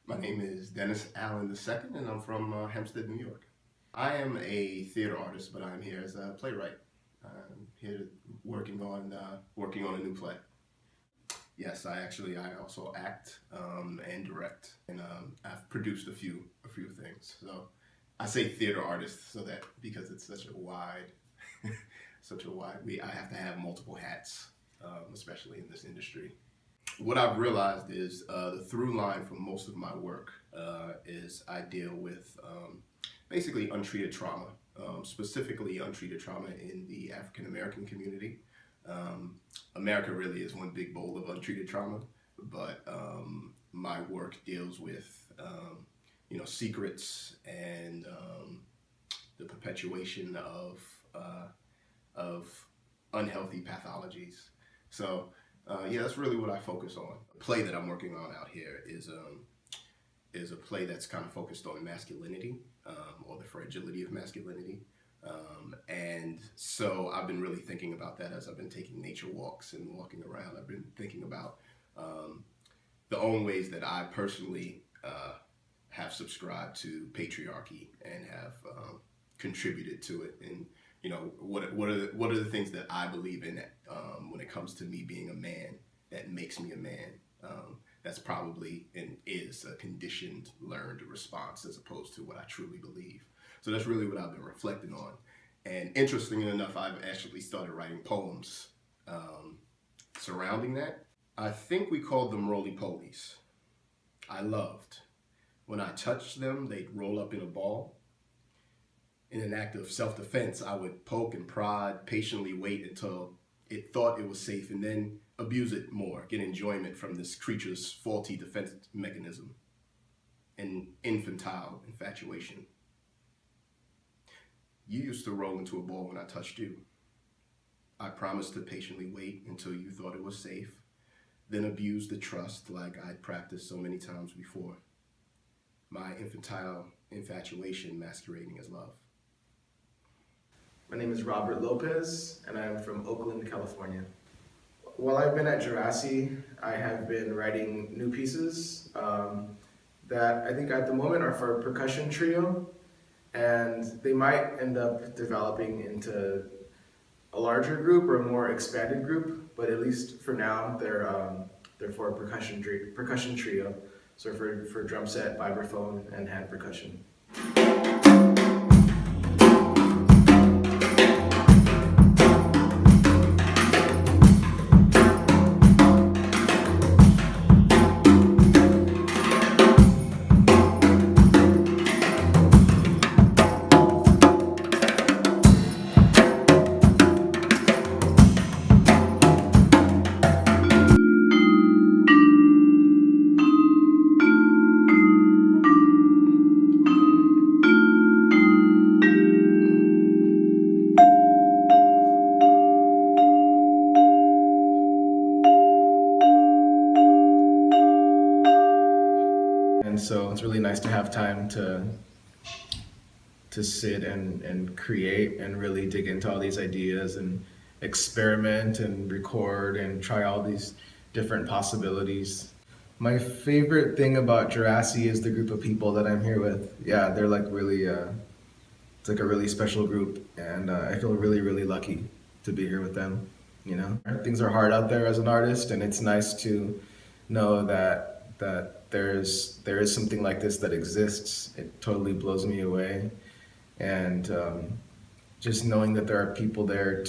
My name is Dennis Allen II, and I'm from Hemstead, New York. I am a theater artist, but I'm here as a playwright. I'm here working on a new play. Yes, I also act and direct, and I've produced a few things. So I say theater artist so that because it's such a wide, I have to have multiple hats, especially in this industry. What I've realized is the through line for most of my work is I deal with basically untreated trauma, specifically untreated trauma in the African American community. America really is one big bowl of untreated trauma, but my work deals with secrets and the perpetuation of unhealthy pathologies. So yeah, that's really what I focus on. The play that I'm working on out here is a play that's kind of focused on masculinity, or the fragility of masculinity. And so I've been really thinking about that as I've been taking nature walks and walking around. I've been thinking about the own ways that I personally have subscribed to patriarchy and have contributed to it. And what are the things that I believe in when it comes to me being a man that makes me a man. That's probably and is a conditioned, learned response as opposed to what I truly believe. So that's really what I've been reflecting on. And interestingly enough, I've actually started writing poems surrounding that. I think we called them roly-polies. I loved. When I touched them, they'd roll up in a ball. In an act of self-defense, I would poke and prod, patiently wait until it thought it was safe, and then abuse it more, get enjoyment from this creature's faulty defense mechanism, an infantile infatuation. You used to roll into a ball when I touched you. I promised to patiently wait until you thought it was safe, then abuse the trust like I'd practiced so many times before. My infantile infatuation masquerading as love. My name is Robert Lopez, and I'm from Oakland, California. While I've been at Jurassic, I have been writing new pieces that I think at the moment are for a percussion trio, and they might end up developing into a larger group or a more expanded group, but at least for now, they're for a percussion trio, so for drum set, vibraphone, and hand percussion. And so it's really nice to have time to sit and create and really dig into all these ideas and experiment and record and try all these different possibilities. My favorite thing about Jurassic is the group of people that I'm here with. Yeah, they're like really, it's like a really special group, and I feel really, really lucky to be here with them. Things are hard out there as an artist, and it's nice to know that there is something like this that exists. It totally blows me away, and just knowing that there are people there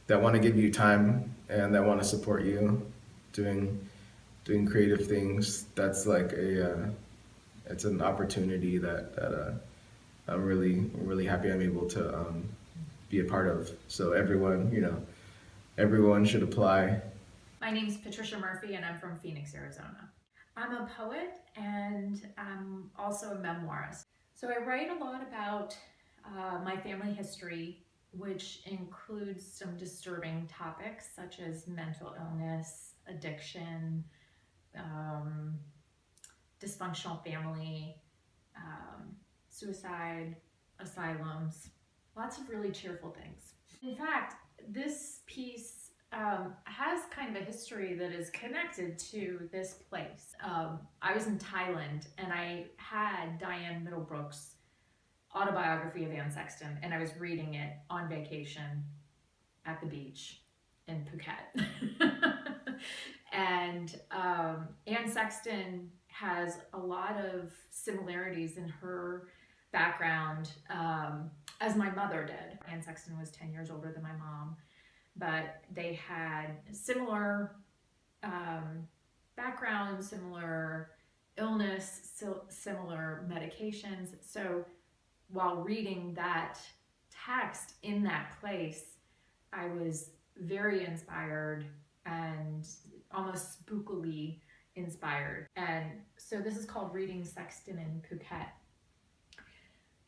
that want to give you time and that want to support you doing creative things. That's like it's an opportunity that I'm really happy I'm able to be a part of. So everyone should apply. My name is Patricia Murphy, and I'm from Phoenix, Arizona. I'm a poet, and I'm also a memoirist. So I write a lot about my family history, which includes some disturbing topics such as mental illness, addiction, dysfunctional family, suicide, asylums, lots of really cheerful things. In fact, this piece has kind of a history that is connected to this place. I was in Thailand and I had Diane Middlebrook's autobiography of Anne Sexton, and I was reading it on vacation at the beach in Phuket. And Anne Sexton has a lot of similarities in her background as my mother did. Anne Sexton was 10 years older than my mom, but they had similar background, similar illness, similar medications. So while reading that text in that place, I was very inspired and almost spookily inspired. And so this is called Reading Sexton in Phuket.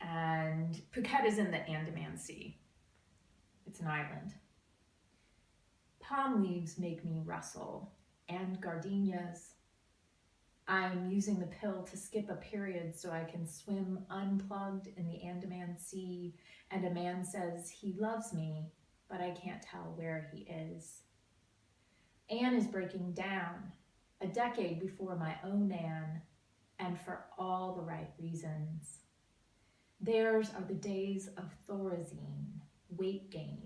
And Phuket is in the Andaman Sea. It's an island. Palm leaves make me rustle, and gardenias. I'm using the pill to skip a period so I can swim unplugged in the Andaman Sea, and a man says he loves me, but I can't tell where he is. Anne is breaking down, a decade before my own Anne, and for all the right reasons. Theirs are the days of Thorazine, weight gain.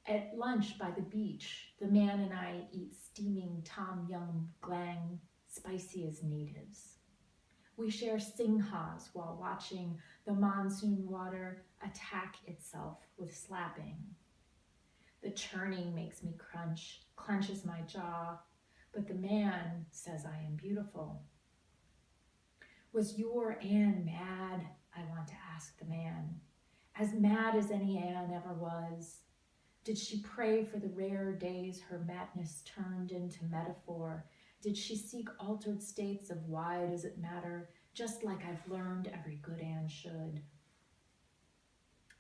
At lunch by the beach, the man and I eat steaming tom yum glang, spicy as natives. We share singhas while watching the monsoon water attack itself with slapping. The churning makes me crunch, clenches my jaw, but the man says I am beautiful. Was your Anne mad? I want to ask the man. As mad as any Anne ever was. Did she pray for the rare days her madness turned into metaphor? Did she seek altered states of why does it matter, just like I've learned every good Anne should?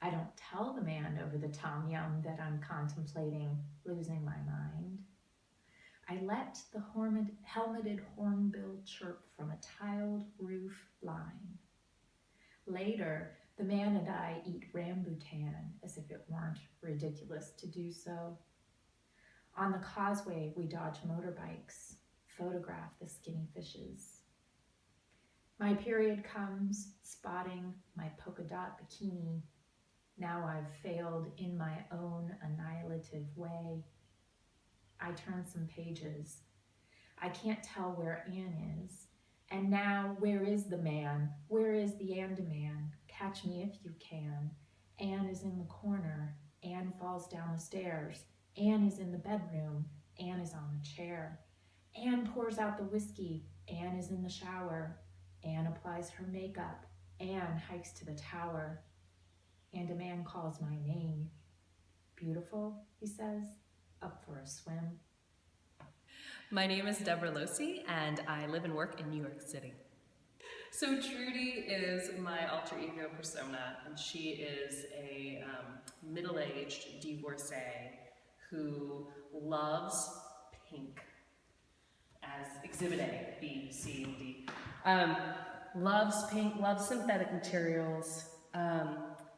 I don't tell the man over the tom yum that I'm contemplating losing my mind. I let the helmeted hornbill chirp from a tiled roof line. Later, the man and I eat rambutan as if it weren't ridiculous to do so. On the causeway, we dodge motorbikes, photograph the skinny fishes. My period comes, spotting my polka dot bikini. Now I've failed in my own annihilative way. I turn some pages. I can't tell where Anne is. And now, where is the man? Where is the Andaman? Catch me if you can. Anne is in the corner. Anne falls down the stairs. Anne is in the bedroom. Anne is on the chair. Anne pours out the whiskey. Anne is in the shower. Anne applies her makeup. Anne hikes to the tower. And a man calls my name. Beautiful, he says, up for a swim. My name is Deborah Lucy, and I live and work in New York City. So Trudy is my alter ego persona, and she is a middle-aged divorcee who loves pink as Exhibit A, B, C, and D. Loves pink, loves synthetic materials.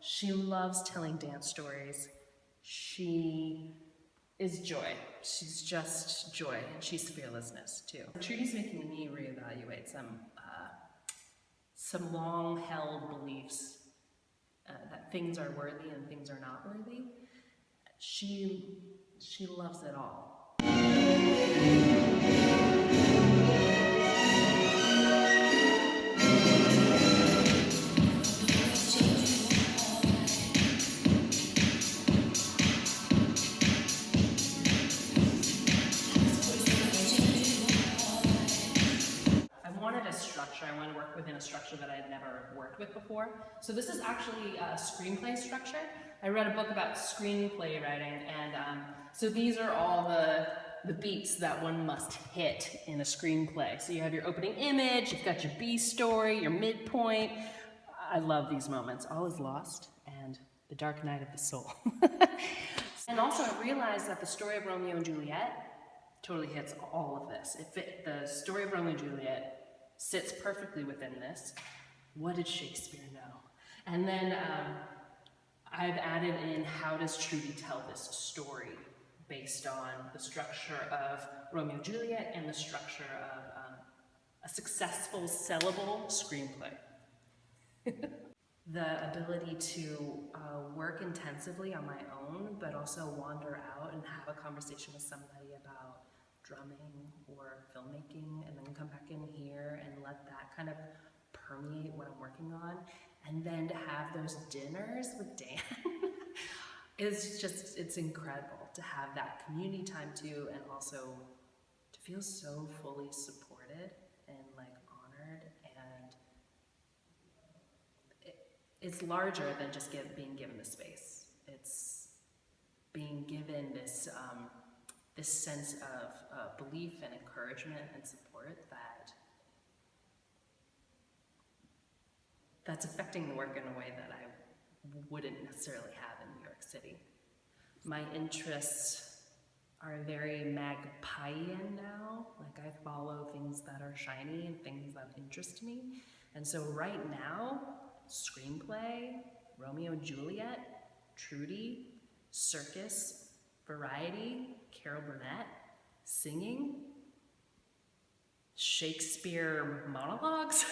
She loves telling dance stories. She is joy. She's just joy, and she's fearlessness too. Trudy's making me reevaluate some long-held beliefs that things are worthy and things are not worthy. She loves it all. I want to work within a structure that I had never worked with before. So this is actually a screenplay structure. I read a book about screenplay writing, and so these are all the beats that one must hit in a screenplay. So you have your opening image, you've got your B story, your midpoint. I love these moments. All is lost, and the dark night of the soul. And also I realized that the story of Romeo and Juliet totally hits all of this. The story of Romeo and Juliet sits perfectly within this. What did Shakespeare know? And then I've added in, how does Trudy tell this story based on the structure of Romeo and Juliet and the structure of a successful, sellable screenplay. The ability to work intensively on my own, but also wander out and have a conversation with somebody about drumming or filmmaking, and then come back in here and let that kind of permeate what I'm working on, and then to have those dinners with Dan is just, it's incredible to have that community time too, and also to feel so fully supported and like honored, and it's larger than just being given the space. It's being given this this sense of belief and encouragement and support that's affecting the work in a way that I wouldn't necessarily have in New York City. My interests are very magpiean now. Like, I follow things that are shiny and things that interest me. And so right now, screenplay, Romeo and Juliet, Trudy, circus, variety, Carol Burnett, singing, Shakespeare monologues,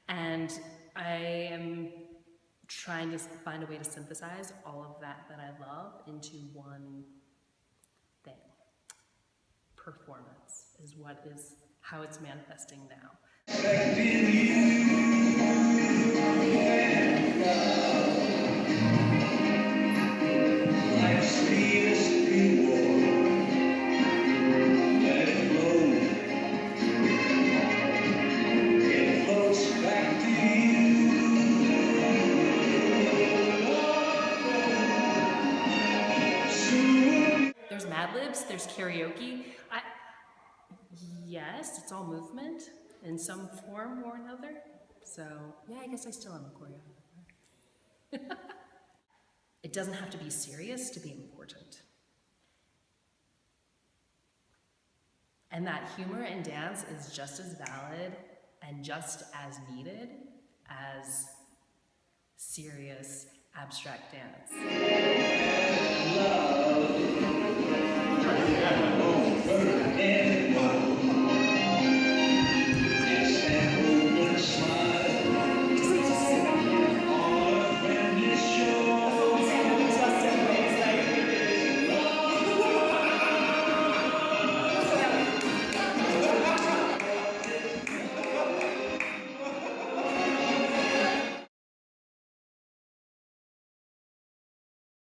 and I am trying to find a way to synthesize all of that I love into one thing. Performance is how it's manifesting now. There's Mad Libs, there's karaoke. Yes, it's all movement in some form or another. So yeah, I guess I still am a choreographer. It doesn't have to be serious to be important. And that humor and dance is just as valid and just as needed as serious abstract dance.